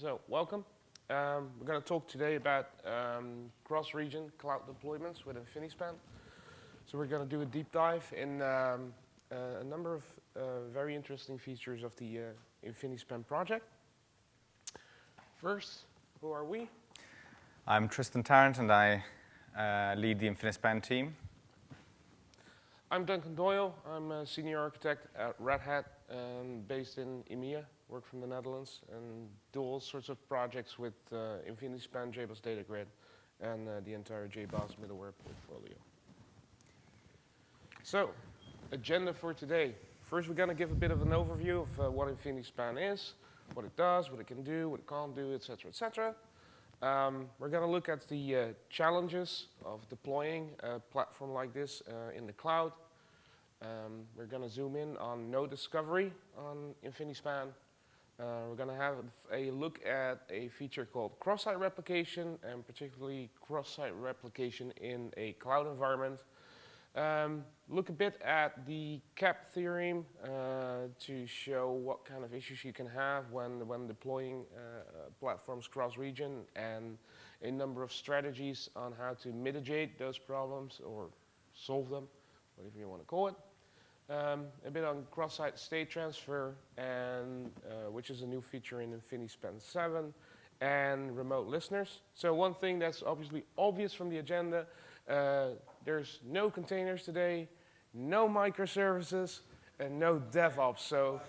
So, welcome. We're going to talk today about cross-region cloud deployments with Infinispan. So we're going to do a deep dive in a number of very interesting features of the Infinispan project. First, who are we? I'm Tristan Tarrant, and I lead the Infinispan team. I'm Duncan Doyle. I'm a senior architect at Red Hat, based in EMEA. Work from the Netherlands and do all sorts of projects with Infinispan, JBoss Data Grid, and the entire JBoss middleware portfolio. So, agenda for today. First, we're going to give a bit of an overview of what Infinispan is, what it does, what it can do, what it can't do, etc., etc. We're going to look at the challenges of deploying a platform like this in the cloud. We're going to zoom in on node discovery on Infinispan. We're going to have a look at a feature called Crosssite replication, and particularly Crosssite replication in a cloud environment. Look a bit at the CAP theorem to show what kind of issues you can have when deploying platforms cross-region, and a number of strategies on how to mitigate those problems or solve them, whatever you want to call it. A bit on CrossState Transfer, and which is a new feature in Infinispan 7, and remote listeners. So one thing that's obvious from the agenda, there's no containers today, no microservices, and no DevOps. So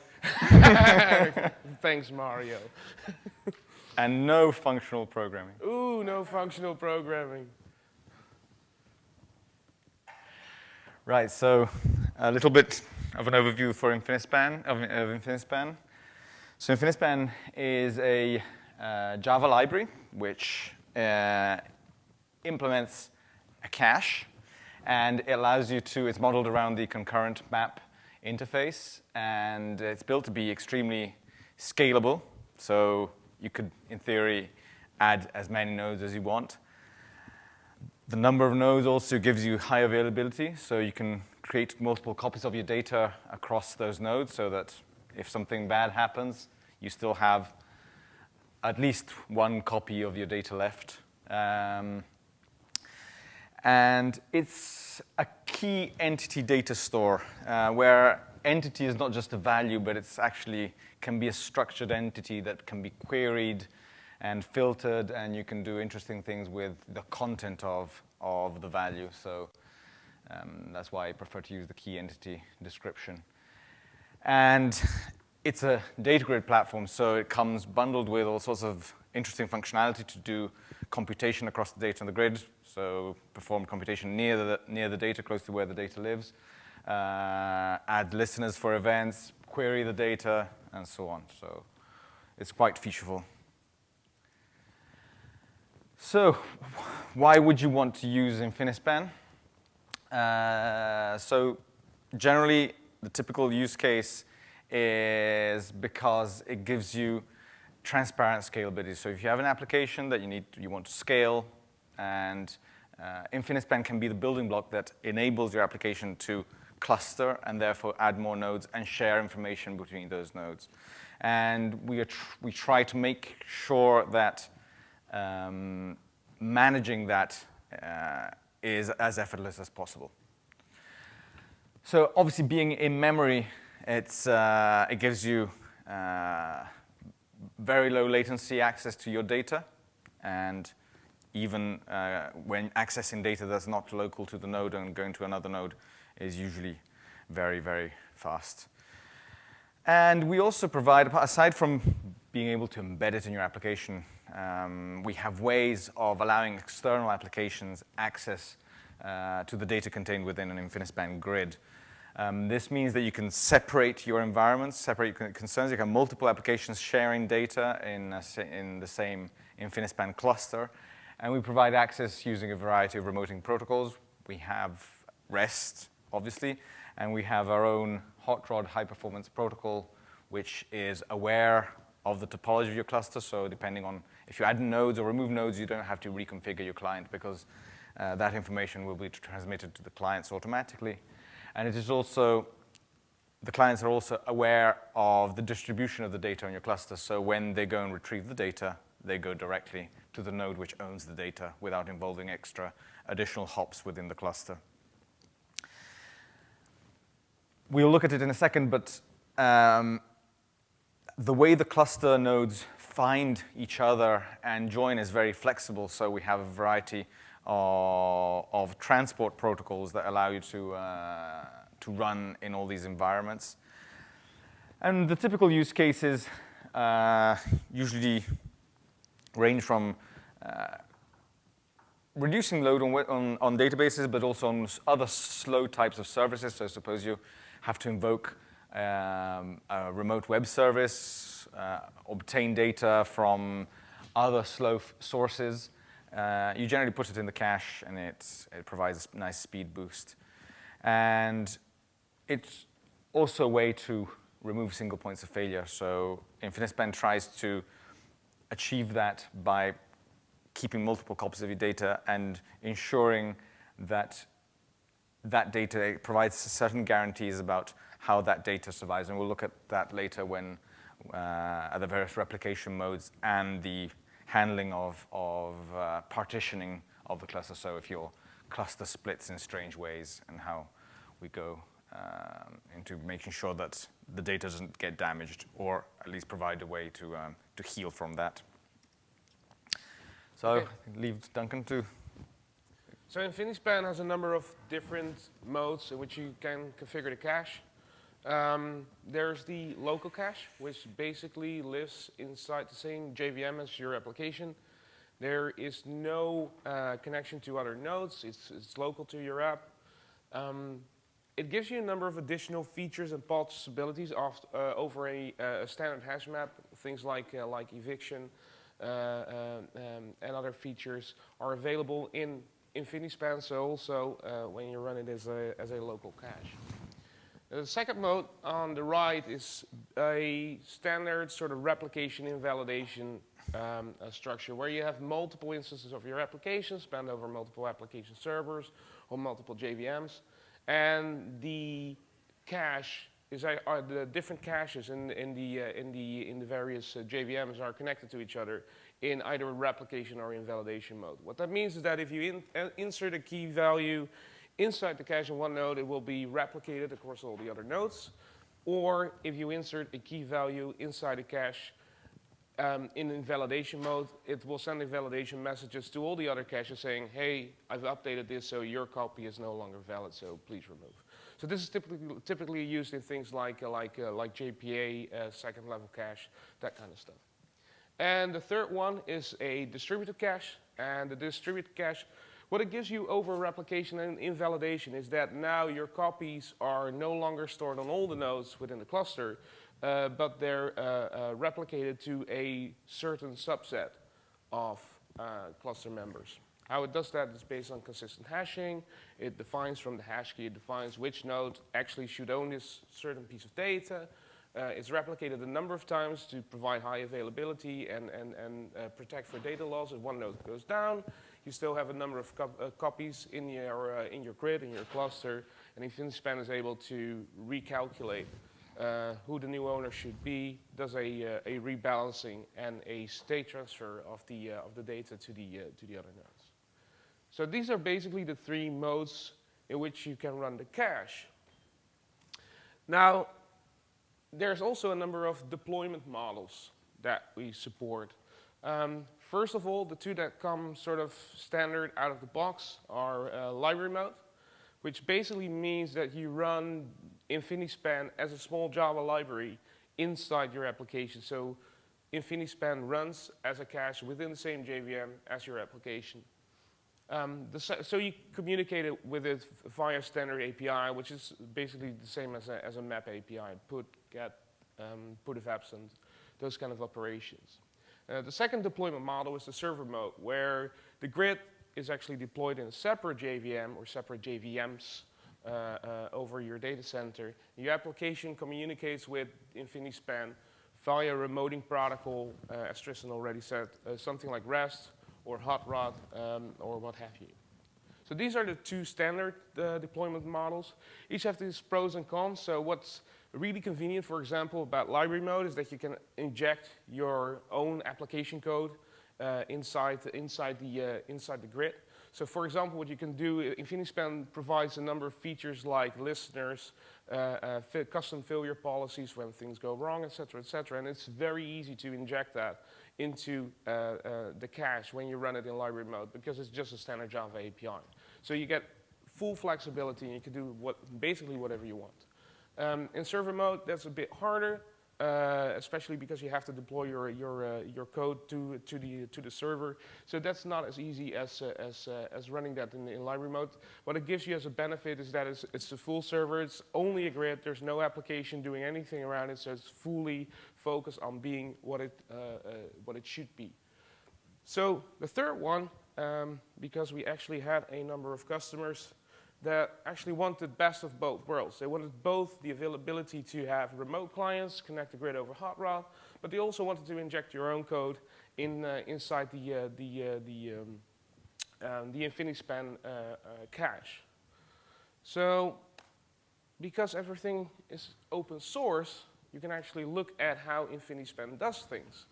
thanks, Mario. And no functional programming. Ooh, no functional programming. Right, so a little bit of an overview for Infinispan, of Infinispan. So Infinispan is a Java library which implements a cache, and it allows you to, it's modeled around the concurrent map interface, and it's built to be extremely scalable. So you could, in theory, add as many nodes as you want. The number of nodes also gives you high availability, so you can create multiple copies of your data across those nodes, so that if something bad happens, you still have at least one copy of your data left. And it's a key entity data store, where entity is not just a value, but it's actually can be a structured entity that can be queried and filtered, and you can do interesting things with the content of the value. So that's why I prefer to use the key entity description. And it's a data grid platform, so it comes bundled with all sorts of interesting functionality to do computation across the data on the grid. So perform computation near the data, close to where the data lives. Add listeners for events, query the data, and so on. So it's quite featureful. So why would you want to use Infinispan? So generally, the typical use case is because it gives you transparent scalability. So if you have an application that you want to scale, and Infinispan can be the building block that enables your application to cluster and therefore add more nodes and share information between those nodes. And we try to make sure that managing that is as effortless as possible. So obviously, being in memory, it gives you very low latency access to your data, and even when accessing data that's not local to the node and going to another node is usually very, very fast. And we also provide, aside from being able to embed it in your application, we have ways of allowing external applications access to the data contained within an Infinispan grid. This means that you can separate your environments, separate your concerns. You can have multiple applications sharing data in the same Infinispan cluster. And we provide access using a variety of remoting protocols. We have REST, obviously, and we have our own HotRod high-performance protocol, which is aware of the topology of your cluster. So depending on if you add nodes or remove nodes, you don't have to reconfigure your client, because that information will be transmitted to the clients automatically. And it is also the clients are also aware of the distribution of the data on your cluster. So when they go and retrieve the data, they go directly to the node which owns the data without involving extra additional hops within the cluster. We'll look at it in a second, but the way the cluster nodes find each other and join is very flexible. So we have a variety of transport protocols that allow you to run in all these environments. And the typical use cases usually range from reducing load on databases, but also on other slow types of services. So suppose you have to invoke a remote web service, obtain data from other slow sources. You generally put it in the cache, and it provides a nice speed boost. And it's also a way to remove single points of failure. So Infinispan tries to achieve that by keeping multiple copies of your data and ensuring that that data provides certain guarantees about how that data survives. And we'll look at that later when at the various replication modes and the handling of partitioning of the cluster. So if your cluster splits in strange ways, and how we go into making sure that the data doesn't get damaged, or at least provide a way to heal from that. So Okay. leave Duncan to. So Infinispan has a number of different modes in which you can configure the cache. There's the local cache, which basically lives inside the same JVM as your application. There is no connection to other nodes. It's local to your app. It gives you a number of additional features and possibilities over a standard hash map. Things like eviction and other features are available in Infinispan, so also when you run it as a local cache. The second mode on the right is a standard sort of replication invalidation structure, where you have multiple instances of your application spanned over multiple application servers or multiple JVMs, and the cache are the different caches in the various JVMs are connected to each other in either replication or invalidation mode. What that means is that if you insert a key value inside the cache in one node, it will be replicated across all the other nodes. Or if you insert a key value inside a cache in invalidation mode, it will send invalidation messages to all the other caches saying, hey, I've updated this, so your copy is no longer valid, so please remove. So this is typically used in things like JPA, second level cache, that kind of stuff. And the third one is a distributed cache. And the distributed cache, what it gives you over replication and invalidation is that now your copies are no longer stored on all the nodes within the cluster, but they're replicated to a certain subset of cluster members. How it does that is based on consistent hashing. It defines from the hash key, it defines which node actually should own this certain piece of data. It's replicated a number of times to provide high availability and protect for data loss. If one node goes down, you still have a number of copies in your grid, in your cluster, and Infinispan is able to recalculate who the new owner should be, does a rebalancing and a state transfer of the data to the other nodes. So these are basically the three modes in which you can run the cache. Now, there's also a number of deployment models that we support. First of all, the two that come sort of standard out of the box are library mode, which basically means that you run Infinispan as a small Java library inside your application. So Infinispan runs as a cache within the same JVM as your application. So you communicate it with it via standard API, which is basically the same as a map API, put, get, put if absent, those kind of operations. The second deployment model is the server mode, where the grid is actually deployed in a separate JVM or separate JVMs over your data center. Your application communicates with Infinispan via remoting protocol, as Tristan already said, something like REST or HotRod or what have you. So these are the two standard deployment models. Each have these pros and cons. So what's Really convenient, for example, about library mode is that you can inject your own application code inside the grid. So, for example, what you can do, Infinispan provides a number of features like listeners, custom failure policies when things go wrong, etc., etc. And it's very easy to inject that into the cache when you run it in library mode because it's just a standard Java API. So you get full flexibility and you can do basically whatever you want. In server mode, that's a bit harder, especially because you have to deploy your code to the server. So that's not as easy as running that in library mode. What it gives you as a benefit is that it's a full server. It's only a grid. There's no application doing anything around it. So it's fully focused on being what it should be. So the third one, because we actually had a number of customers that actually wanted best of both worlds. They wanted both the availability to have remote clients, connect the grid over HotRod, but they also wanted to inject your own code inside the Infinispan cache. So, because everything is open source, you can actually look at how Infinispan does things.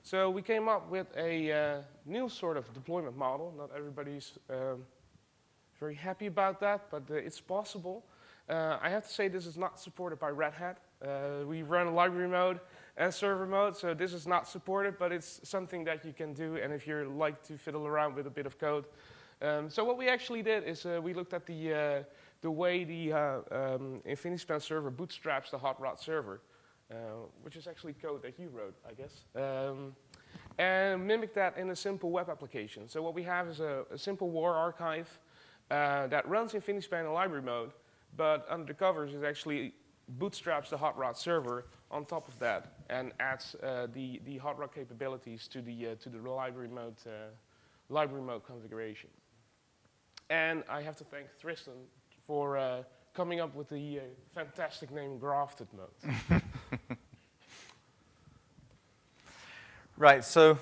So we came up with a new sort of deployment model. Not everybody's very happy about that, but it's possible. I have to say this is not supported by Red Hat. We run library mode and server mode, so this is not supported, but it's something that you can do, and if you like to fiddle around with a bit of code. So what we actually did is we looked at the way the Infinispan server bootstraps the HotRod server, which is actually code that you wrote, I guess, and mimic that in a simple web application. So what we have is a simple war archive that runs Infinispan in library mode, but under the covers it actually bootstraps the HotRod server on top of that and adds the HotRod capabilities to the library mode configuration. And I have to thank Tristan for coming up with the fantastic name Grafted Mode. Right, so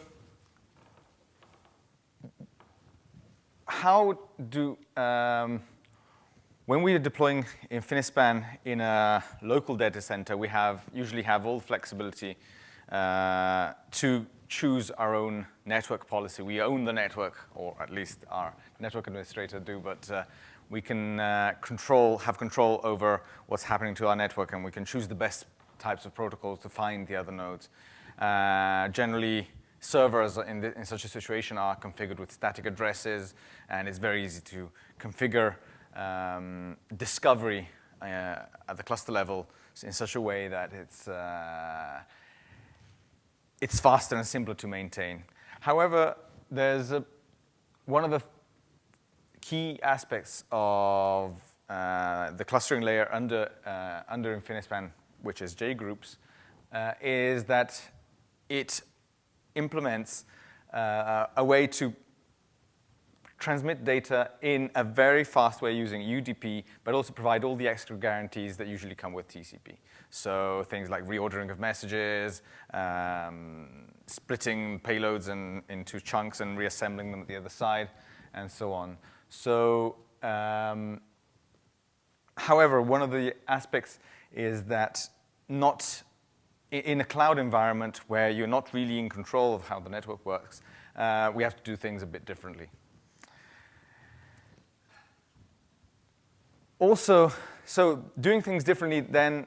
how do, when we are deploying Infinispan in a local data center, we usually have all flexibility to choose our own network policy. We own the network, or at least our network administrator do, but we can have control over what's happening to our network, and we can choose the best types of protocols to find the other nodes. Generally, servers in such a situation are configured with static addresses, and it's very easy to configure discovery at the cluster level in such a way that it's faster and simpler to maintain. However, there's one of the key aspects of the clustering layer under Infinispan, which is JGroups, is that it implements a way to transmit data in a very fast way using UDP, but also provide all the extra guarantees that usually come with TCP. So things like reordering of messages, splitting payloads into chunks and reassembling them at the other side, and so on. So, however, one of the aspects is that not in a cloud environment where you're not really in control of how the network works, we have to do things a bit differently. Also, so doing things differently then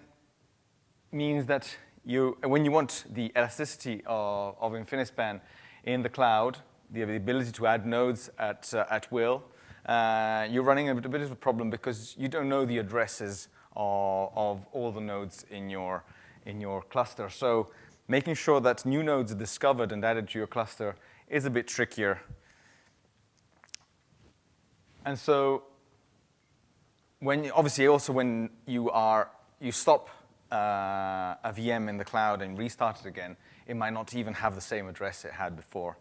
means that when you want the elasticity of Infinispan in the cloud, the ability to add nodes at will, you're running a bit of a problem because you don't know the addresses of all the nodes in your cluster. So making sure that new nodes are discovered and added to your cluster is a bit trickier. And so obviously also when you stop a VM in the cloud and restart it again, it might not even have the same address it had before.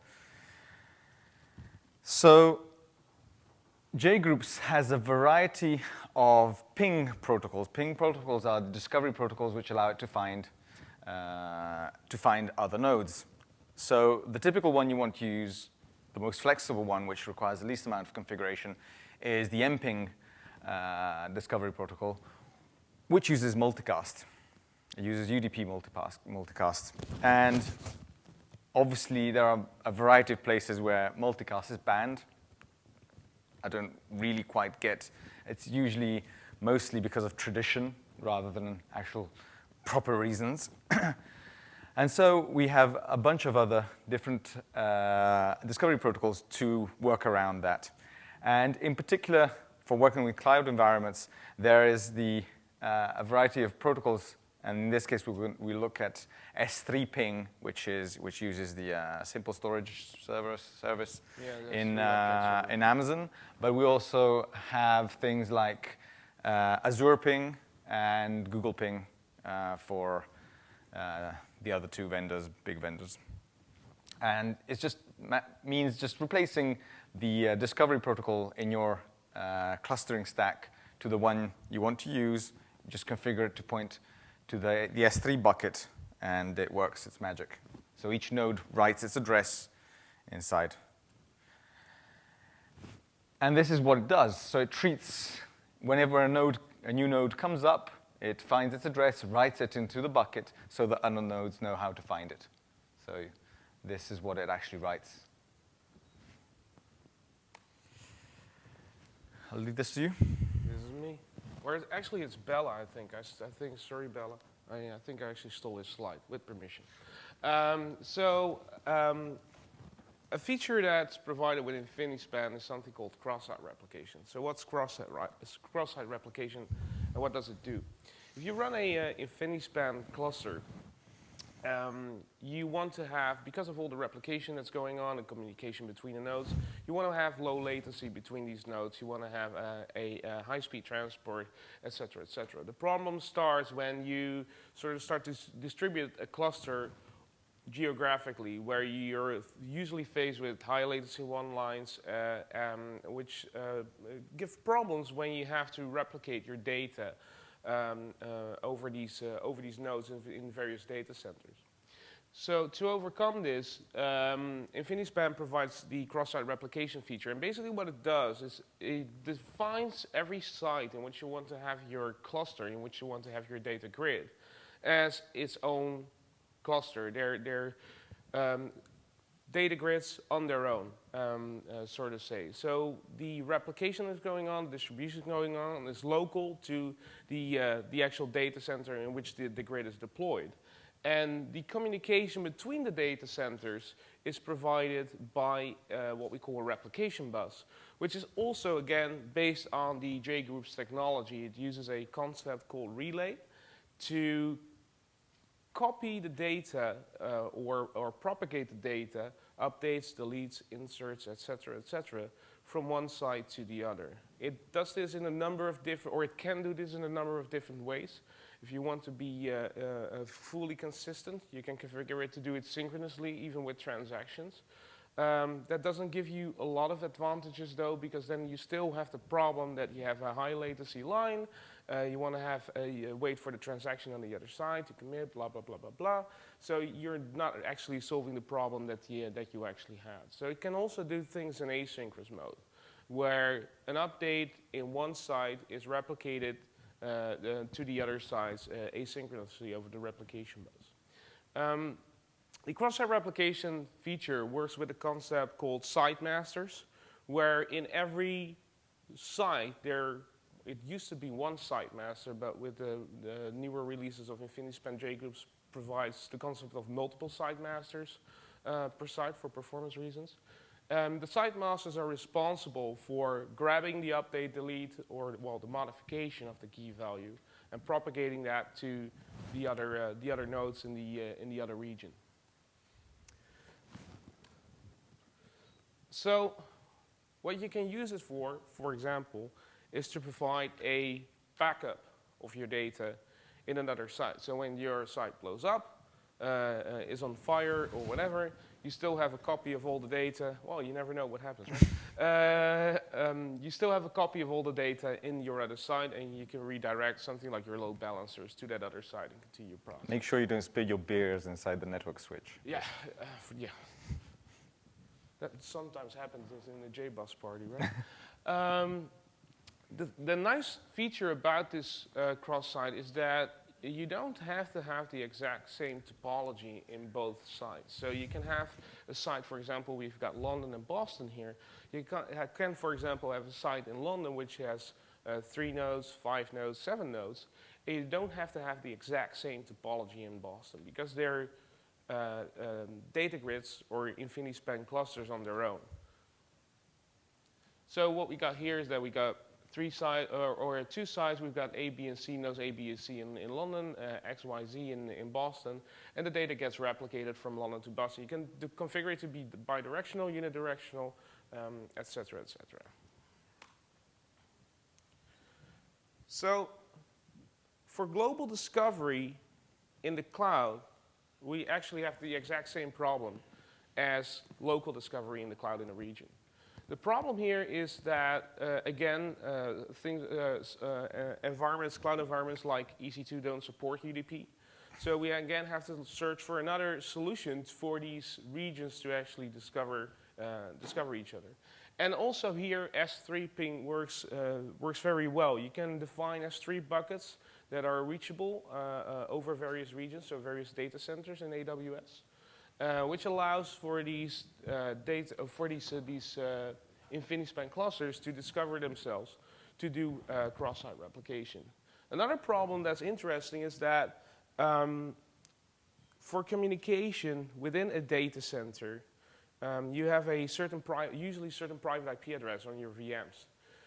So JGroups has a variety of ping protocols. Ping protocols are the discovery protocols which allow it to find other nodes. So the typical one you want to use, the most flexible one, which requires the least amount of configuration, is the mping discovery protocol, which uses multicast. It uses UDP multicast. And obviously, there are a variety of places where multicast is banned. I don't really quite get. It's usually mostly because of tradition rather than actual proper reasons. And so we have a bunch of other different discovery protocols to work around that. And in particular, for working with cloud environments, there is a variety of protocols. And in this case, we look at S3 ping, which uses the simple storage service in Amazon. But we also have things like Azure ping and Google ping for the other two vendors, big vendors. And it just means just replacing the discovery protocol in your clustering stack to the one you want to use. Just configure it to point to the S3 bucket, and it works. It's magic. So each node writes its address inside. And this is what it does. So it treats, whenever a new node comes up, it finds its address, writes it into the bucket, so that other nodes know how to find it. So this is what it actually writes. I'll leave this to you. This is me. Or actually, it's Bella, I think. I think, sorry, Bella. I think I actually stole his slide, with permission. A feature that's provided with Infinispan is something called cross-site replication. So what's cross-site replication, and what does it do? If you run a Infinispan cluster, you want to have, because of all the replication that's going on and communication between the nodes, you want to have low latency between these nodes. You want to have a high-speed transport, et cetera, et cetera. The problem starts when you sort of start to distribute a cluster geographically, where you're usually faced with high latency WAN lines, which give problems when you have to replicate your data over these nodes in various data centers. So to overcome this, Infinispan provides the cross-site replication feature. And basically what it does is it defines every site in which you want to have your cluster, in which you want to have your data grid, as its own cluster. They're data grids on their own, sort of say. So the replication is going on, distribution is going on, is local to the actual data center in which the grid is deployed. And the communication between the data centers is provided by what we call a replication bus, which is also, again, based on the JGroups technology. It uses a concept called relay to copy the data or propagate the data, updates, deletes, inserts, et cetera, from one side to the other. It does this in a number of different, or it can do this in a number of different ways. If you want to be fully consistent, you can configure it to do it synchronously, even with transactions. That doesn't give you a lot of advantages, though, because then you still have the problem that you have a high latency line. You want to have wait for the transaction on the other side to commit, blah, blah, blah, blah, blah. So you're not actually solving the problem that you actually had. So it can also do things in asynchronous mode, where an update in one side is replicated to the other sides asynchronously over the replication bus. The cross-site replication feature works with a concept called site masters, where in every site it used to be one site master, but with the newer releases of Infinispan, JGroups provides the concept of multiple site masters per site for performance reasons. The site masters are responsible for grabbing the update, delete, or the modification of the key value and propagating that to the other nodes in the other region. So, what you can use it for example, is to provide a backup of your data in another site. So when your site blows up, is on fire or whatever, you still have a copy of all the data. Well, you never know what happens, right? You still have a copy of all the data in your other site, and you can redirect something like your load balancers to that other site and continue your process. Make sure you don't spill your beers inside the network switch. Yeah, yeah. That sometimes happens in the JBus party, right? The nice feature about this cross-site is that you don't have to have the exact same topology in both sites. So you can have a site, for example, we've got London and Boston here. You can, for example, have a site in London which has 3 nodes, 5 nodes, 7 nodes. And you don't have to have the exact same topology in Boston because they're data grids or Infinispan clusters on their own. So what we got here is that we got 2 sides. We've got A, B, and C nodes, A, B, and C in London, X, Y, Z in Boston, and the data gets replicated from London to Boston. You can configure it to be bidirectional, unidirectional, etc., etc. So for global discovery in the cloud, we actually have the exact same problem as local discovery in the cloud in a region. The problem here is that, again, environments, cloud environments like EC2 don't support UDP. So we again have to search for another solution for these regions to actually discover each other. And also here, S3 ping works very well. You can define S3 buckets that are reachable over various regions, so various data centers in AWS. Which allows for these Infinispan clusters to discover themselves to do cross-site replication. Another problem that's interesting is that for communication within a data center, you have a usually certain private IP address on your VMs.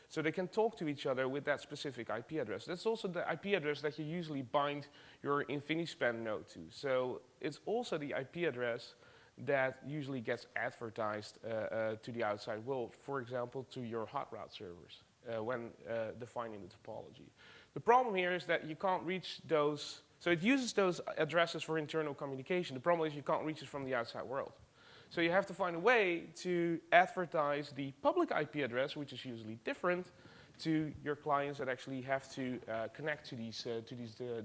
So they can talk to each other with that specific IP address. That's also the IP address that you usually bind your Infinispan node to. So it's also the IP address that usually gets advertised to the outside world, for example, to your HotRod servers when defining the topology. The problem here is that you can't reach those, so it uses those addresses for internal communication. The problem is you can't reach it from the outside world. So you have to find a way to advertise the public IP address, which is usually different, to your clients that actually have to connect to these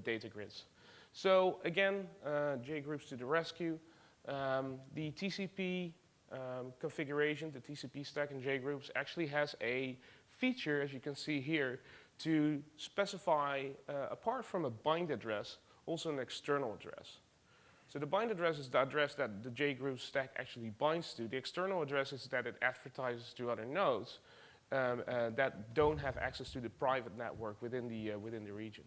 data grids. So again, JGroups to the rescue. The TCP configuration, the TCP stack in JGroups actually has a feature, as you can see here, to specify, apart from a bind address, also an external address. So the bind address is the address that the JGroup stack actually binds to. The external address is that it advertises to other nodes that don't have access to the private network within the region.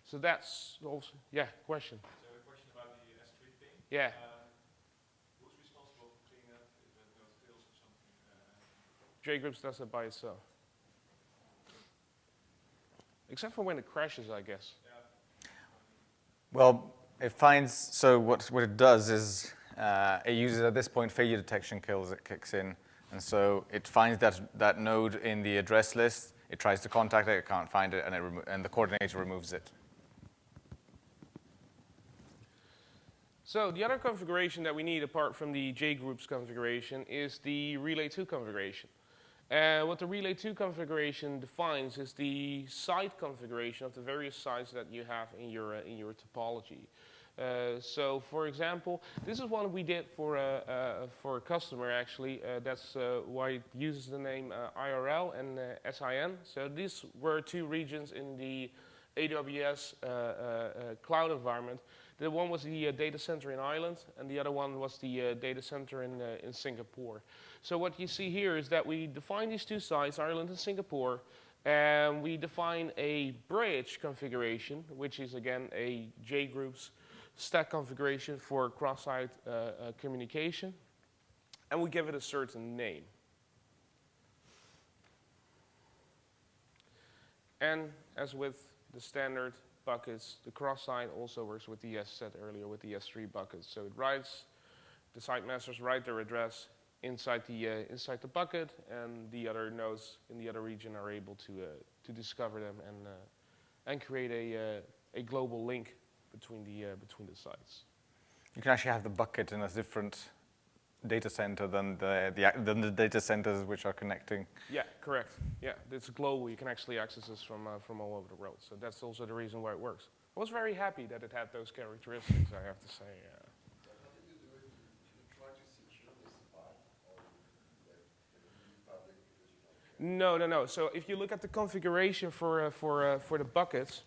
So that's also, yeah, question. So a question about the S3 ping. Yeah. Who's responsible for cleaning up if that node fails or something? JGroups does it by itself. Except for when it crashes, I guess. Yeah. Well, it finds, so what it does is it uses, at this point, failure detection kicks in. And so it finds that node in the address list, it tries to contact it, it can't find it, and the coordinator removes it. So the other configuration that we need, apart from the JGroups configuration, is the Relay 2 configuration. What the Relay 2 configuration defines is the site configuration of the various sites that you have in your topology. So, for example, this is one we did for a customer, actually. That's why it uses the name IRL and SIN. So these were 2 regions in the AWS cloud environment. The one was the data center in Ireland, and the other one was the data center in Singapore. So what you see here is that we define these 2 sites, Ireland and Singapore, and we define a bridge configuration, which is, again, a JGroups stack configuration for cross-site communication, and we give it a certain name. And as with the standard buckets, the cross-site also works with the, as said earlier, with the S3 buckets. So it writes, the site masters write their address inside the bucket, and the other nodes in the other region are able to discover them and create a global link between the sites. You can actually have the bucket in a different data center than the data centers which are connecting. Yeah, correct. Yeah, it's global. You can actually access this from all over the world. So that's also the reason why it works. I was very happy that it had those characteristics, I have to say. No. So if you look at the configuration for the buckets,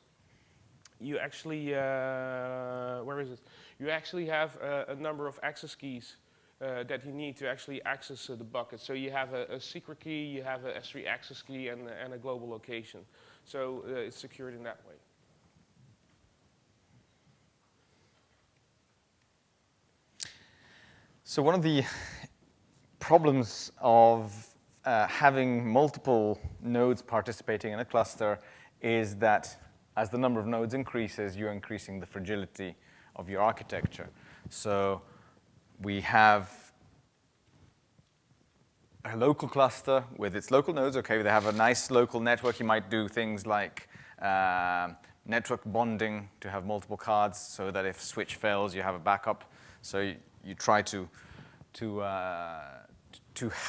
you actually, where is it? You actually have a number of access keys that you need to actually access the bucket. So you have a secret key, you have a S3 access key, and a global location. So it's secured in that way. So one of the problems of having multiple nodes participating in a cluster is that as the number of nodes increases, you're increasing the fragility of your architecture. So we have a local cluster with its local nodes. Okay, they have a nice local network. You might do things like network bonding to have multiple cards so that if switch fails, you have a backup. So you try to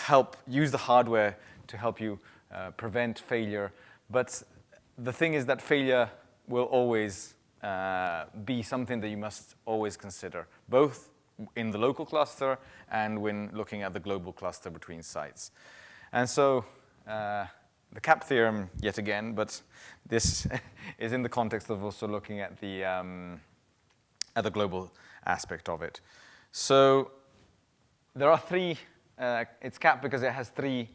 help use the hardware to help you prevent failure. But the thing is that failure will always be something that you must always consider, both in the local cluster and when looking at the global cluster between sites. And so the CAP theorem, yet again, but this is in the context of also looking at the global aspect of it. So there are three, it's CAP because it has three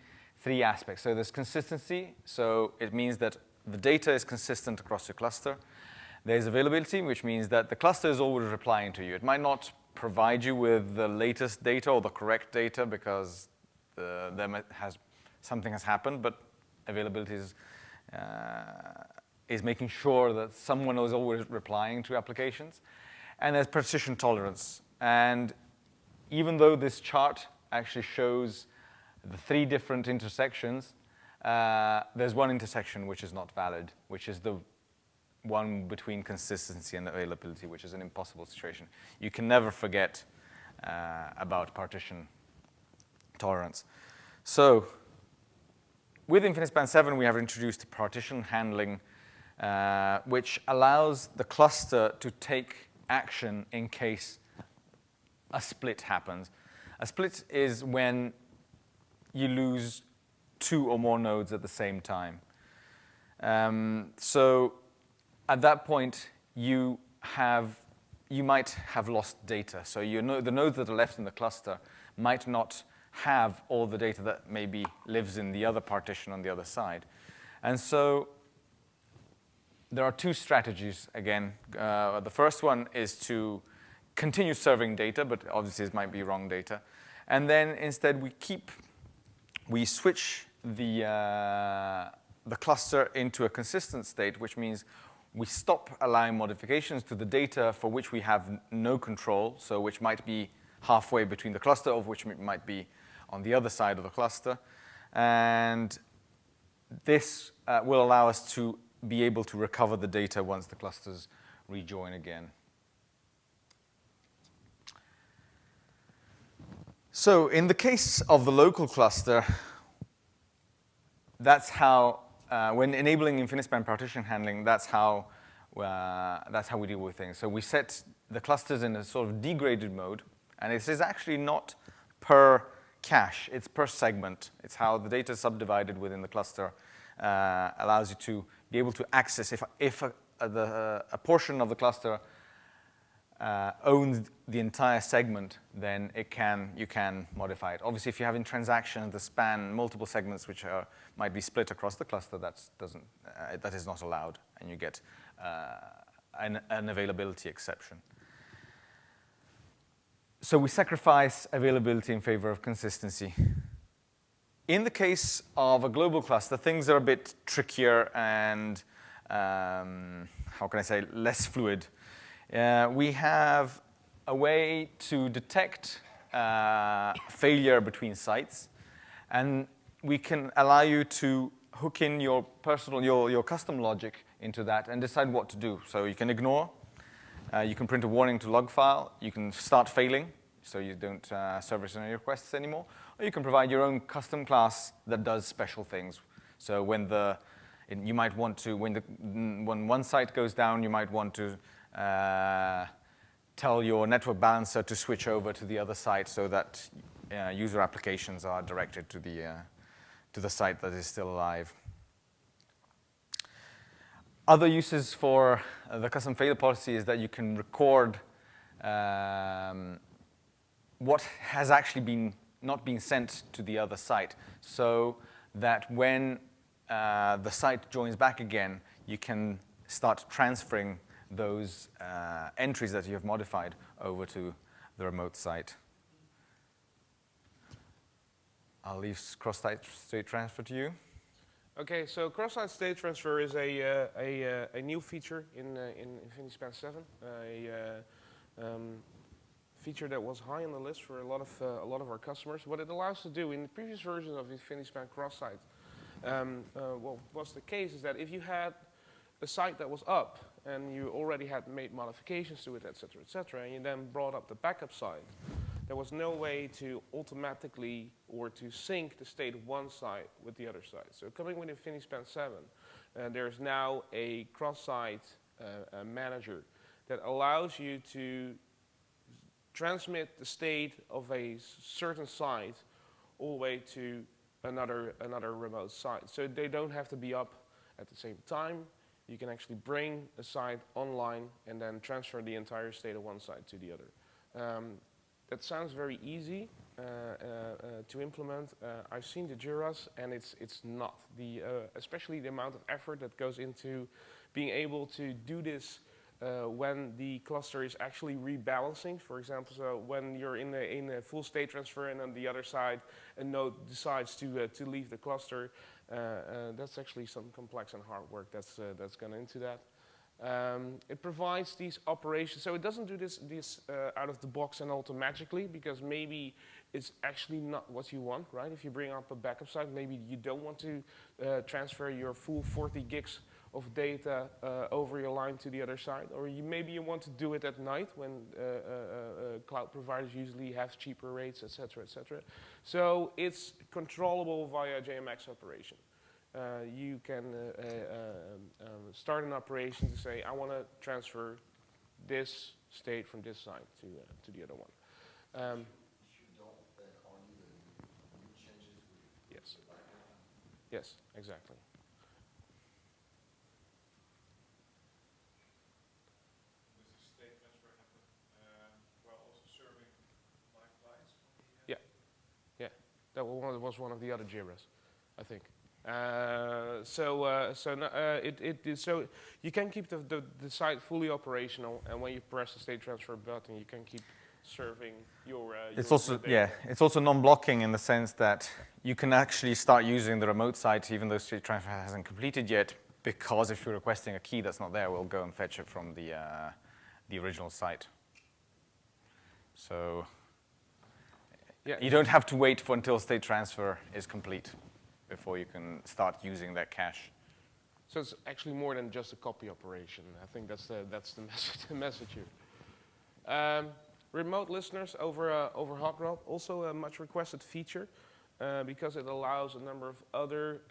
aspects. So there's consistency, so it means that the data is consistent across your cluster. There's availability, which means that the cluster is always replying to you. It might not provide you with the latest data or the correct data because something has happened, but availability is making sure that someone is always replying to applications. And there's partition tolerance. And even though this chart actually shows the three different intersections, there's one intersection which is not valid, which is the one between consistency and availability, which is an impossible situation. You can never forget about partition tolerance. So with Infinispan 7, we have introduced partition handling, which allows the cluster to take action in case a split happens. A split is when you lose two or more nodes at the same time. So at that point, you might have lost data. So the nodes that are left in the cluster might not have all the data that maybe lives in the other partition on the other side. And so there are two strategies, again. The first one is to continue serving data, but obviously it might be wrong data. And then instead we switch the cluster into a consistent state, which means we stop allowing modifications to the data for which we have no control, so which might be halfway between the cluster, or which might be on the other side of the cluster. And this will allow us to be able to recover the data once the clusters rejoin again. So in the case of the local cluster, that's how, when enabling Infinispan partition handling, that's how we deal with things. So we set the clusters in a sort of degraded mode, and this is actually not per cache, it's per segment. It's how the data is subdivided within the cluster allows you to be able to access, if a portion of the cluster owns the entire segment, then you can modify it. Obviously, if you're having transactions that span multiple segments which might be split across the cluster, that is not allowed, and you get an availability exception. So we sacrifice availability in favor of consistency. In the case of a global cluster, things are a bit trickier and, how can I say, less fluid. We have a way to detect failure between sites, and we can allow you to hook in your custom logic into that and decide what to do. So you can ignore, you can print a warning to log file, you can start failing, so you don't service any requests anymore, or you can provide your own custom class that does special things. So when you might want to, when one site goes down, you might want to tell your network balancer to switch over to the other site so that user applications are directed to the site that is still alive. Other uses for the custom failure policy is that you can record what has actually not been sent to the other site, so that when the site joins back again, you can start transferring those entries that you have modified over to the remote site. I'll leave CrossState Transfer to you. Okay, so Crosssite State Transfer is a new feature in Infinispan 7, feature that was high on the list for a lot of our customers. What it allows to do in the previous version of Infinispan CrossSite, what was the case is that if you had a site that was up and you already had made modifications to it, etc., and you then brought up the backup site, there was no way to automatically or to sync the state of one site with the other site. So coming with Infinispan 7, there's now a cross-site manager that allows you to transmit the state of a certain site all the way to another remote site. So they don't have to be up at the same time. You can actually bring a site online and then transfer the entire state of one site to the other. That sounds very easy to implement. I've seen the JIRAs, and it's not. Especially the amount of effort that goes into being able to do this when the cluster is actually rebalancing. For example, so when you're in a full state transfer and on the other side a node decides to leave the cluster, that's actually some complex and hard work that's gone into that. It provides these operations, so it doesn't do this out of the box and automatically, because maybe it's actually not what you want, right? If you bring up a backup site, maybe you don't want to transfer your full 40 gigs of data over your line to the other side, or maybe you want to do it at night when cloud providers usually have cheaper rates, etc., etc. So it's controllable via JMX operation. You can start an operation to say, I want to transfer this state from this side to the other one. If you don't, then only the new changes will Yes. go back down. Yes, exactly. Does the state transfer happen while also serving live clients on the That was one of the other JIRAs, I think. So you can keep the site fully operational, and when you press the state transfer button, you can keep serving your. It's also non-blocking in the sense that you can actually start using the remote site even though state transfer hasn't completed yet, because if you're requesting a key that's not there, we'll go and fetch it from the original site. So you don't have to wait until state transfer is complete before you can start using that cache. So it's actually more than just a copy operation. I think that's the message here. Remote listeners over HotRod, also a much requested feature because it allows a number of other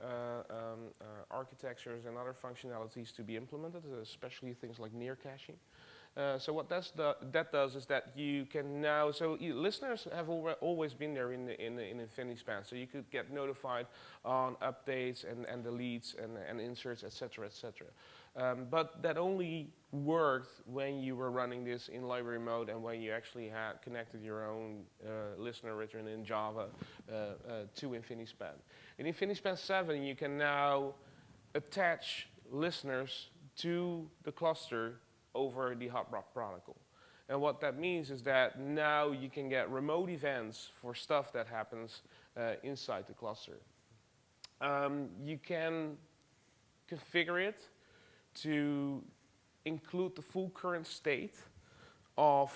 architectures and other functionalities to be implemented, especially things like near caching. So what that does is that you can now, listeners have always been there in Infinispan, so you could get notified on updates and deletes and inserts, etc., etc. But that only worked when you were running this in library mode and when you actually had connected your own listener written in Java to Infinispan. In Infinispan 7, you can now attach listeners to the cluster over the HotRod protocol. And what that means is that now you can get remote events for stuff that happens inside the cluster. You can configure it to include the full current state of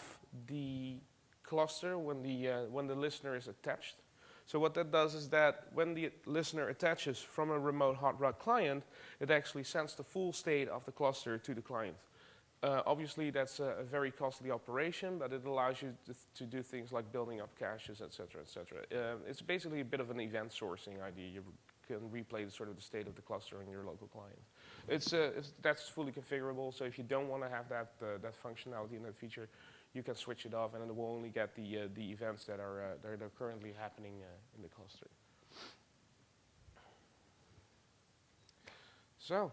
the cluster when the listener is attached. So what that does is that when the listener attaches from a remote HotRod client, it actually sends the full state of the cluster to the client. Obviously, that's a very costly operation, but it allows you to do things like building up caches, etc., etc. It's basically a bit of an event sourcing idea. You can replay the state of the cluster on your local client. That's fully configurable, so if you don't want to have that functionality and that feature, you can switch it off, and it will only get the events that are currently happening in the cluster. So,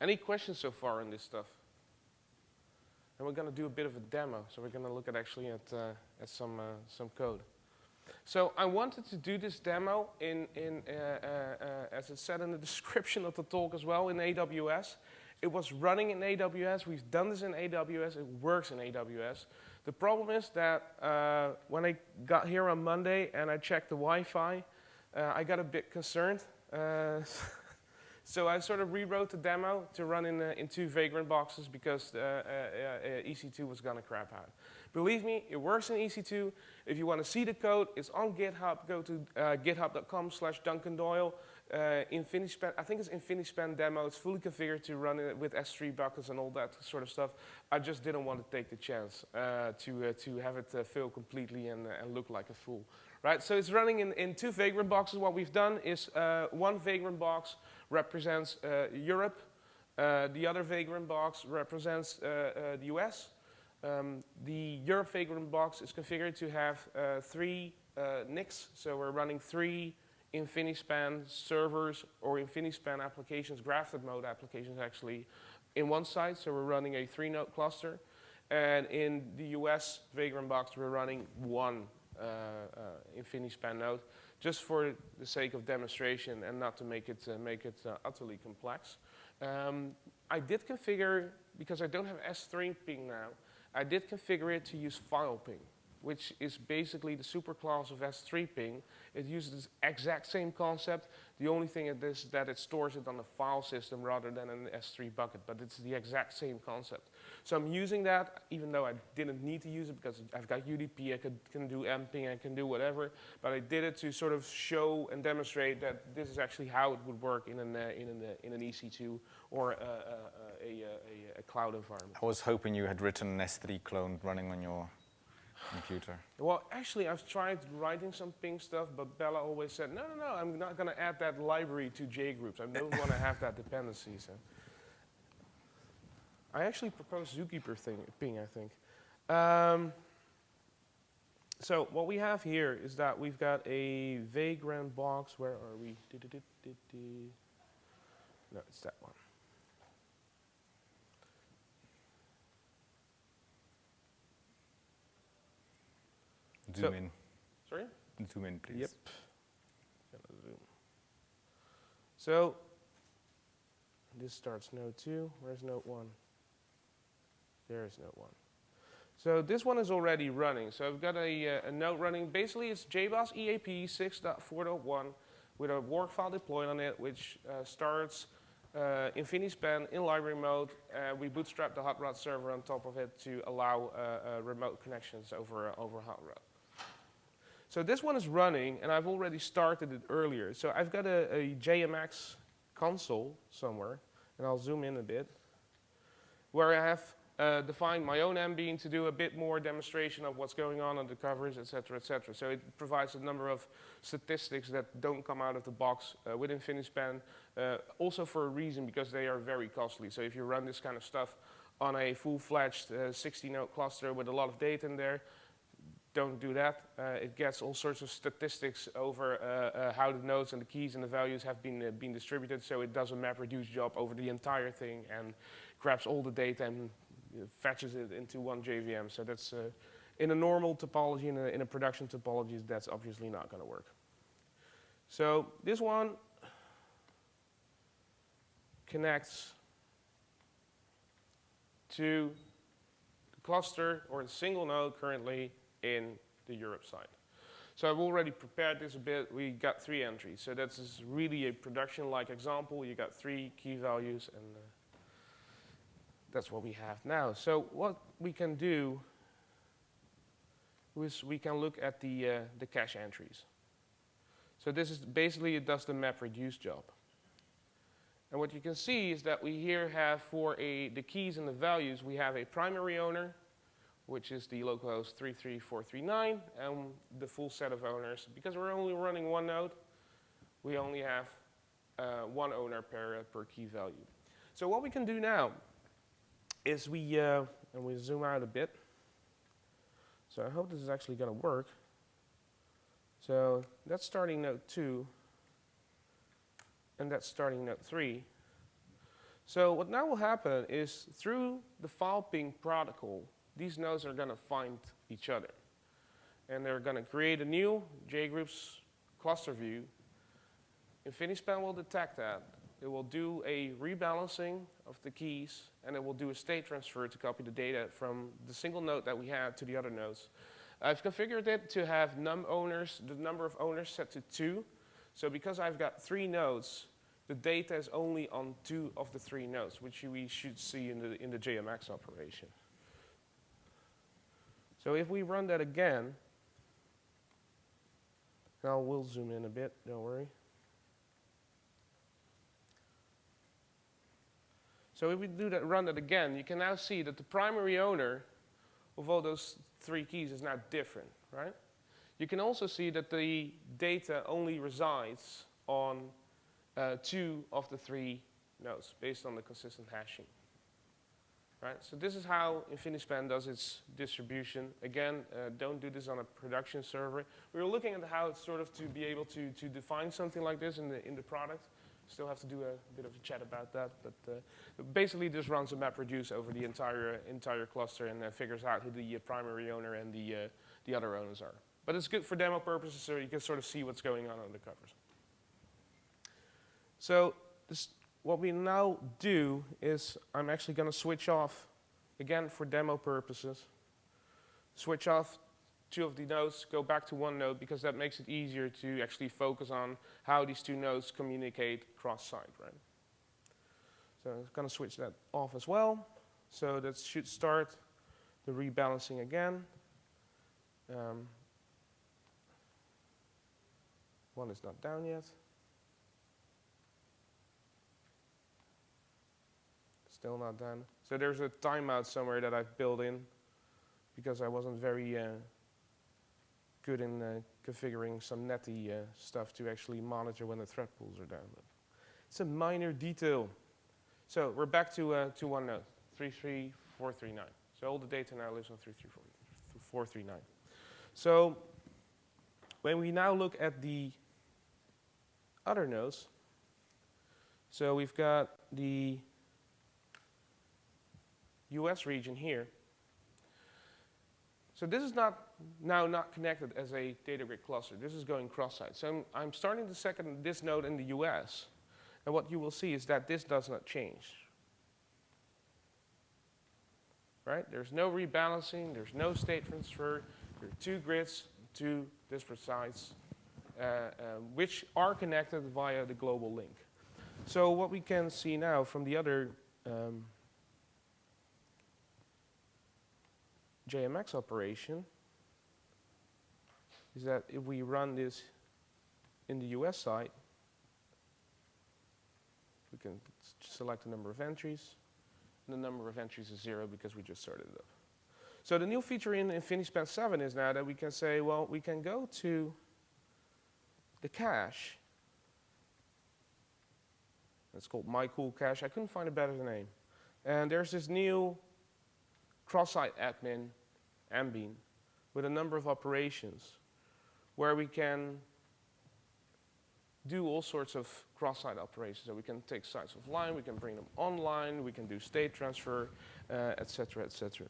Any questions so far on this stuff? And we're going to do a bit of a demo, so we're going to look at actually at some code. So I wanted to do this demo as it said in the description of the talk as well, in AWS. It was running in AWS. We've done this in AWS. It works in AWS. The problem is that when I got here on Monday and I checked the Wi-Fi, I got a bit concerned. So I sort of rewrote the demo to run in 2 Vagrant boxes because EC2 was going to crap out. Believe me, it works in EC2. If you want to see the code, it's on GitHub. Go to github.com/Duncan Doyle. Infinispan, I think it's Infinispan demo. It's fully configured to run it with S3 buckets and all that sort of stuff. I just didn't want to take the chance to have it fail completely and look like a fool. Right, so it's running in 2 Vagrant boxes. What we've done is 1 Vagrant box represents Europe. The other Vagrant box represents the US. The Europe Vagrant box is configured to have 3 NICs. So we're running 3 Infinispan servers or Infinispan applications, grafted mode applications actually, in one side. So we're running a 3-node cluster. And in the US Vagrant box, we're running 1 Infinispan node, just for the sake of demonstration and not to make it utterly complex. I did configure, because I don't have S3 ping now, I did configure it to use file ping, which is basically the superclass of S3 ping. It uses the exact same concept. The only thing is that it stores it on a file system rather than an S3 bucket, but it's the exact same concept. So I'm using that, even though I didn't need to use it because I've got UDP, I can do mping, I can do whatever, but I did it to sort of show and demonstrate that this is actually how it would work in an EC2 or a cloud environment. I was hoping you had written an S3 clone running on your computer. Well, actually, I've tried writing some ping stuff, but Bella always said, no, I'm not going to add that library to JGroups. I don't want to have that dependency. So. I actually proposed Zookeeper ping, I think. So what we have here is that we've got a Vagrant box. Where are we? No, it's that one. Zoom in. Sorry? Zoom in, please. Yep. Gonna zoom. So this starts node 2. Where's node 1? There's node 1. So this one is already running. So I've got a node running. Basically, it's JBoss EAP 6.4.1 with a work file deployed on it, which starts Infinispan in library mode. We bootstrap the HotRod server on top of it to allow remote connections over HotRod. So this one is running, and I've already started it earlier. So I've got a JMX console somewhere, and I'll zoom in a bit, where I have defined my own mbean to do a bit more demonstration of what's going on the covers, et cetera, et cetera. So it provides a number of statistics that don't come out of the box with Infinispan, also for a reason, because they are very costly. So if you run this kind of stuff on a full-fledged 60-node cluster with a lot of data in there, don't do that. It gets all sorts of statistics over how the nodes and the keys and the values have been distributed, so it does a MapReduce job over the entire thing and grabs all the data and fetches it into one JVM. So that's, in a normal topology, in a production topology, that's obviously not going to work. So this one connects to the cluster or the single node currently in the Europe side. So I've already prepared this a bit. We got 3 entries. So that's really a production-like example. You got 3 key values, and that's what we have now. So what we can do is we can look at the cache entries. So this is basically, it does the MapReduce job. And what you can see is that we here have for the keys and the values, we have a primary owner, which is the localhost 33439, and the full set of owners. Because we're only running 1 node, we only have 1 owner per key value. So what we can do now is and we zoom out a bit. So I hope this is actually going to work. So that's starting node 2, and that's starting node 3. So what now will happen is through the file ping protocol, these nodes are going to find each other. And they're going to create a new JGroups cluster view. Infinispan will detect that. It will do a rebalancing of the keys, and it will do a state transfer to copy the data from the single node that we had to the other nodes. I've configured it to have num owners, the number of owners set to 2. So because I've got 3 nodes, the data is only on 2 of the 3 nodes, which we should see in the JMX operation. So if we run that again, now we'll zoom in a bit, don't worry. So if we run that again, you can now see that the primary owner of all those 3 keys is now different, right? You can also see that the data only resides on 2 of the 3 nodes based on the consistent hashing. Right? So this is how Infinispan does its distribution. Again, don't do this on a production server. We were looking at how it's sort of to be able to define something like this in the product. Still have to do a bit of a chat about that, but basically this runs a MapReduce over the entire cluster and figures out who the primary owner and the other owners are. But it's good for demo purposes, so you can sort of see what's going on under covers. So what we now do is I'm actually going to switch off, again for demo purposes, switch off 2 of the nodes, go back to 1 node, because that makes it easier to actually focus on how these 2 nodes communicate cross-site, right? So I'm going to switch that off as well. So that should start the rebalancing again. 1 is not down yet. Still not done. So there's a timeout somewhere that I've built in because I wasn't very good in configuring some netty stuff to actually monitor when the thread pools are down. But it's a minor detail. So we're back to 1 node, 33439. So all the data now lives on 33439. So when we now look at the other nodes, so we've got the US region here. So this is not connected as a data grid cluster. This is going cross-site. So I'm starting this node in the US. And what you will see is that this does not change. Right? There's no rebalancing. There's no state transfer. There are 2 grids, 2 disparate sites, which are connected via the global link. So what we can see now from the other JMX operation is that if we run this in the US side, we can select the number of entries. And the number of entries is 0 because we just started it up. So the new feature in Infinispan 7 is now that we can say, well, we can go to the cache. It's called My Cool Cache. I couldn't find a better name. And there's this new CrossSite admin, Ambien, with a number of operations where we can do all sorts of cross-site operations. So we can take sites offline, we can bring them online, we can do state transfer, et cetera, et cetera.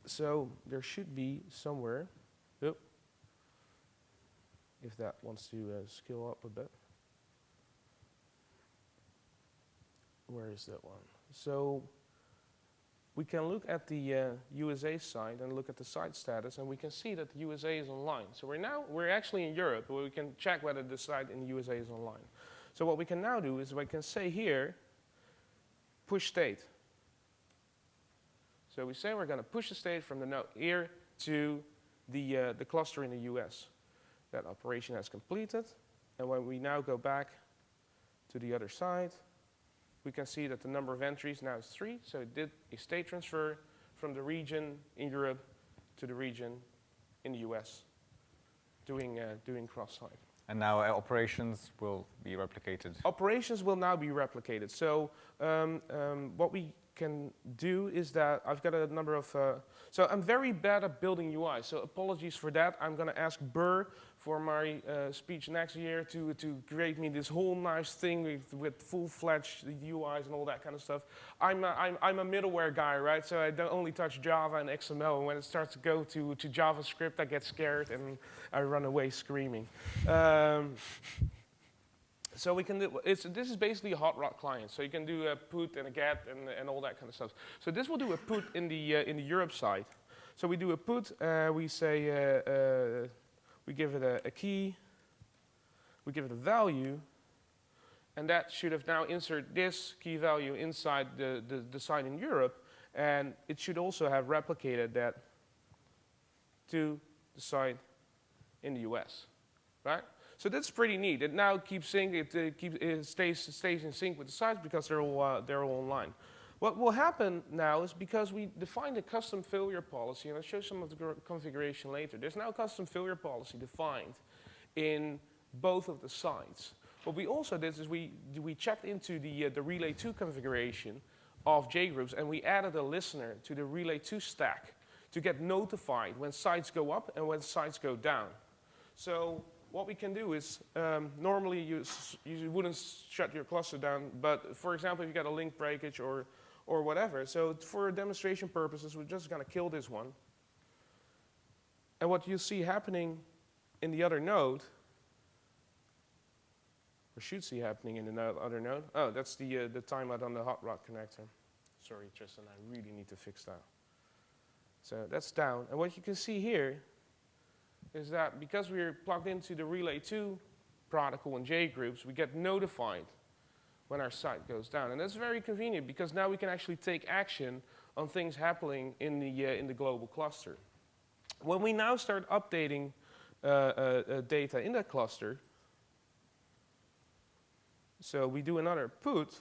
So there should be somewhere, if that wants to scale up a bit. Where is that one? So we can look at the USA site and look at the site status, and we can see that the USA is online. So we're actually in Europe, where we can check whether the site in the USA is online. So what we can now do is we can say here, push state. So we say we're going to push the state from the node here to the cluster in the US. That operation has completed, and when we now go back to the other side, we can see that the number of entries now is 3. So it did a state transfer from the region in Europe to the region in the US, doing cross-site. And now operations will be replicated. Operations will now be replicated. So what we can do is that I've got a number of... so I'm very bad at building UI, so apologies for that. I'm going to ask Burr for my speech next year to create me this whole nice thing with full-fledged UIs and all that kind of stuff. I'm a middleware guy, right? So I don't only touch Java and XML. And when it starts to go to JavaScript, I get scared and I run away screaming. So we can do, this is basically a HotRod client. So you can do a put and a get and all that kind of stuff. So this will do a put in the Europe side. So we do a put, we say, we give it a key, we give it a value, and that should have now inserted this key value inside the site in Europe, and it should also have replicated that to the site in the US, right? So that's pretty neat. It now keeps sync. It stays in sync with the sites because they're all online. What will happen now is because we defined a custom failure policy, and I'll show some of the configuration later. There's now a custom failure policy defined in both of the sites. What we also did is we checked into the Relay 2 configuration of JGroups, and we added a listener to the Relay 2 stack to get notified when sites go up and when sites go down. So what we can do is, normally you wouldn't shut your cluster down, but for example, if you got a link breakage or whatever, so for demonstration purposes, we're just going to kill this one. And what you see happening in the other node, or should see happening in the other node, oh, that's the timeout on the HotRod connector. Sorry, Tristan, I really need to fix that. So that's down. And what you can see here is that because we're plugged into the Relay 2 protocol and JGroups, we get notified when our site goes down. And that's very convenient because now we can actually take action on things happening in the global cluster. When we now start updating data in that cluster, so we do another put,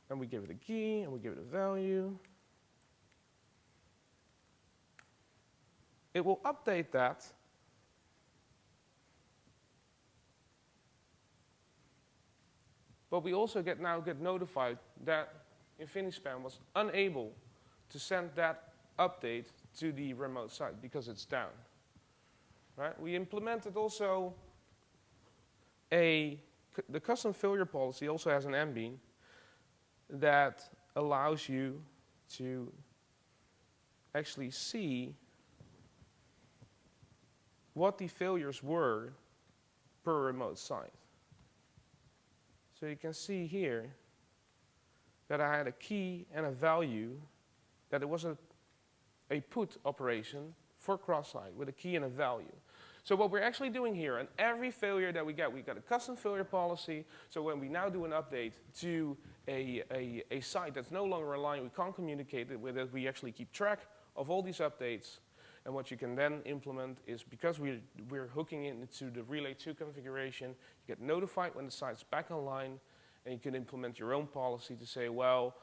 and we give it a key, and we give it a value. It will update that. But we also now get notified that Infinispan was unable to send that update to the remote site because it's down. Right? We implemented also the custom failure policy also has an MBean that allows you to actually see what the failures were per remote site. So you can see here that I had a key and a value, that it was a put operation for Crosssite with a key and a value. So what we're actually doing here, and every failure that we got a custom failure policy. So when we now do an update to a site that's no longer aligned, we can't communicate it with it, we actually keep track of all these updates. And what you can then implement is, because we're hooking into the Relay 2 configuration, you get notified when the site's back online, and you can implement your own policy to say, well,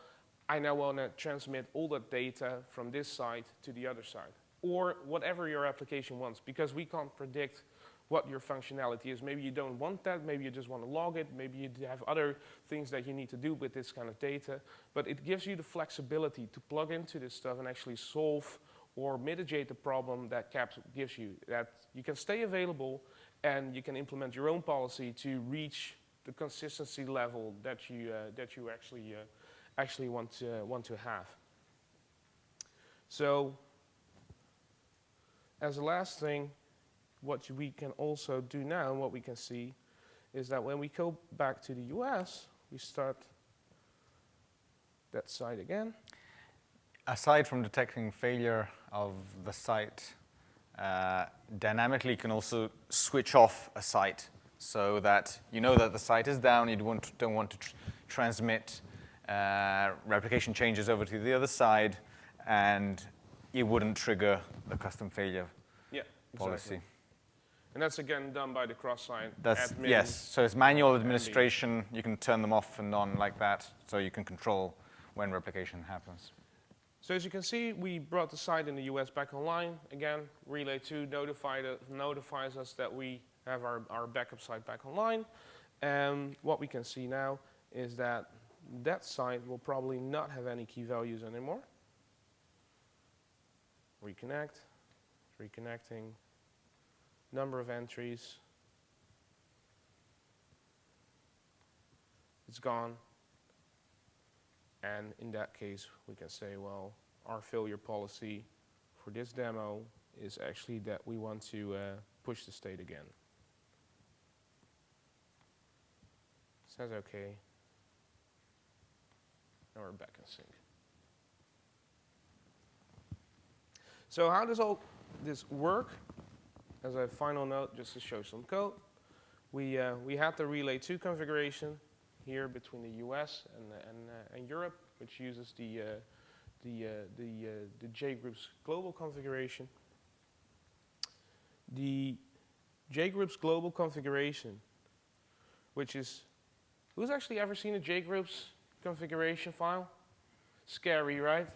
I now want to transmit all that data from this site to the other site, or whatever your application wants, because we can't predict what your functionality is. Maybe you don't want that, maybe you just want to log it, maybe you have other things that you need to do with this kind of data, but it gives you the flexibility to plug into this stuff and actually solve or mitigate the problem that CAPS gives you, that you can stay available and you can implement your own policy to reach the consistency level that you actually want to have. So, as a last thing, what we can also do now, and what we can see, is that when we go back to the US, we start that site again. Aside from detecting failure of the site, dynamically you can also switch off a site so that you know that the site is down, you don't want to transmit replication changes over to the other side, and it wouldn't trigger the custom failure policy. And that's again done by the Crosssite admin. Yes, so it's manual administration. You can turn them off and on like that, so you can control when replication happens. So as you can see, we brought the site in the US back online. Again, Relay 2 notifies us that we have our backup site back online. And what we can see now is that that site will probably not have any key values anymore. Reconnect, reconnecting, number of entries. It's gone. And in that case, we can say, well, our failure policy for this demo is actually that we want to push the state again. Says OK. Now we're back in sync. So how does all this work? As a final note, just to show some code, we had the Relay 2 configuration here between the US and Europe, which uses the JGroups global configuration. The JGroups global configuration, which is, who's actually ever seen a JGroups configuration file? Scary, right?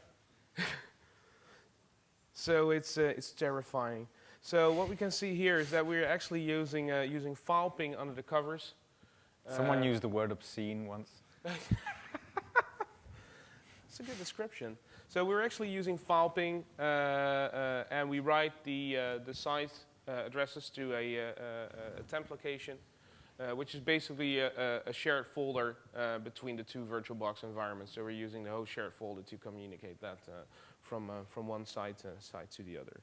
So it's terrifying. So what we can see here is that we're actually using using file ping under the covers. Someone used the word obscene once. It's a good description. So we're actually using file ping, and we write the site addresses to a temp location, which is basically a shared folder between the two VirtualBox environments. So we're using the host shared folder to communicate that from one site to the other.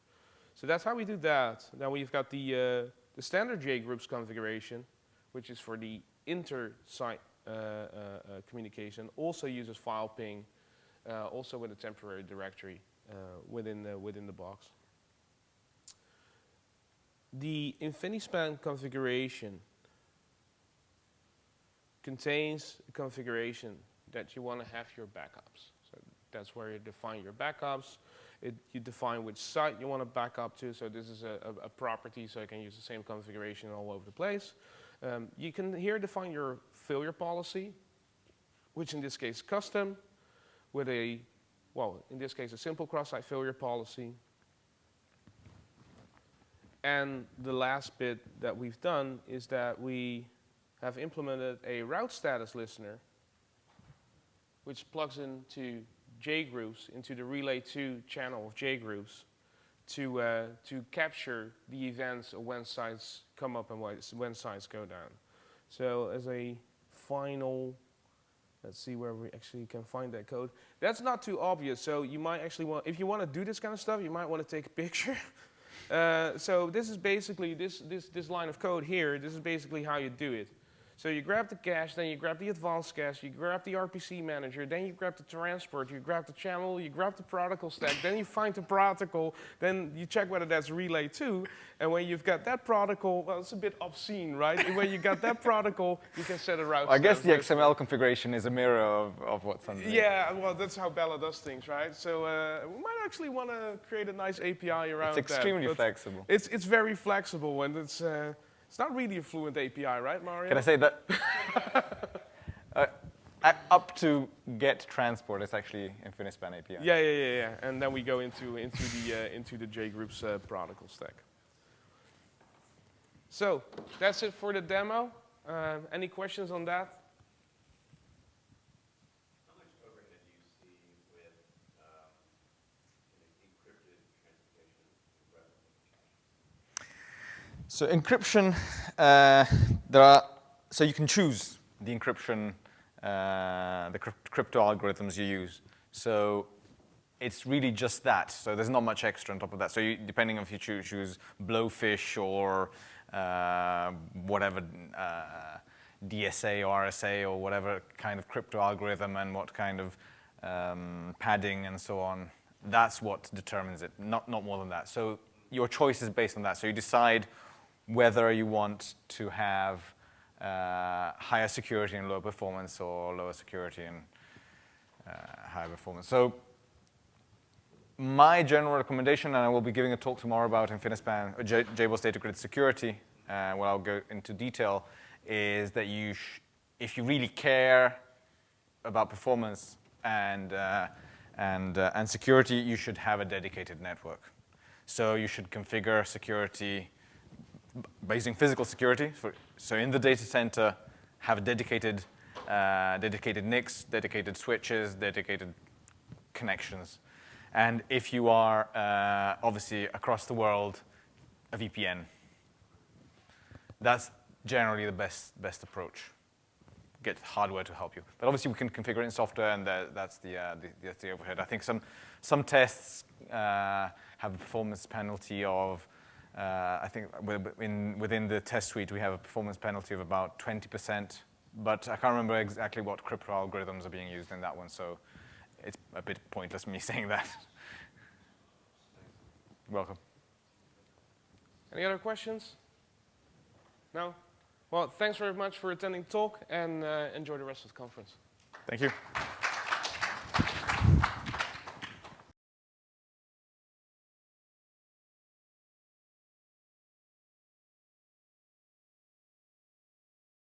So that's how we do that. Now we've got the standard JGroups configuration, which is for the inter-site communication, also uses file ping, also with a temporary directory within the box. The Infinispan configuration contains a configuration that you want to have your backups. So that's where you define your backups. You define which site you want to back up to. So this is a property, so I can use the same configuration all over the place. You can here define your failure policy, which in this case is custom, with a, well, in this case, a simple cross-site failure policy. And the last bit that we've done is that we have implemented a route status listener, which plugs into JGroups, into the Relay 2 channel of JGroups, to capture the events of when sites come up and when sites go down. So as a final, let's see where we actually can find that code. That's not too obvious, so you might actually want, if you want to do this kind of stuff, you might want to take a picture. So this is basically, this line of code here, this is basically how you do it. So you grab the cache, then you grab the advanced cache, you grab the RPC manager, then you grab the transport, you grab the channel, you grab the protocol stack, then you find the protocol, then you check whether that's Relay 2, and when you've got that protocol, well, it's a bit obscene, right? And when you got that protocol, you can set a route. I guess the XML configuration is a mirror of what's underneath. Yeah, well, that's how Bella does things, right? So we might actually want to create a nice API around that. It's extremely flexible. It's very flexible, and it's not really a fluent API, right, Mario? Can I say that? Up to get transport, it's actually Infinispan API. Yeah. And then we go into the JGroups protocol stack. So that's it for the demo. Any questions on that? How much overhead do you see with encrypted transportation? So encryption, so you can choose the encryption, the crypto algorithms you use. So it's really just that. So there's not much extra on top of that. So depending on if you choose Blowfish or whatever DSA or RSA or whatever kind of crypto algorithm and what kind of padding and so on, that's what determines it, not more than that. So your choice is based on that. So you decide whether you want to have higher security and lower performance or lower security and higher performance. So my general recommendation, and I will be giving a talk tomorrow about Infinispan, JBoss Data Grid security, where I'll go into detail, is that if you really care about performance and security, you should have a dedicated network. So you should configure security by using physical security. So in the data center, have a dedicated NICs, dedicated switches, dedicated connections. And if you are obviously across the world, a VPN that's generally the best approach. Get hardware to help you. But obviously, we can configure it in software, and that's the overhead. I think some tests have a performance penalty of, I think within the test suite, we have a performance penalty of about 20%. But I can't remember exactly what crypto algorithms are being used in that one, so it's a bit pointless me saying that. Welcome. Any other questions? No? Well, thanks very much for attending the talk, and enjoy the rest of the conference. Thank you.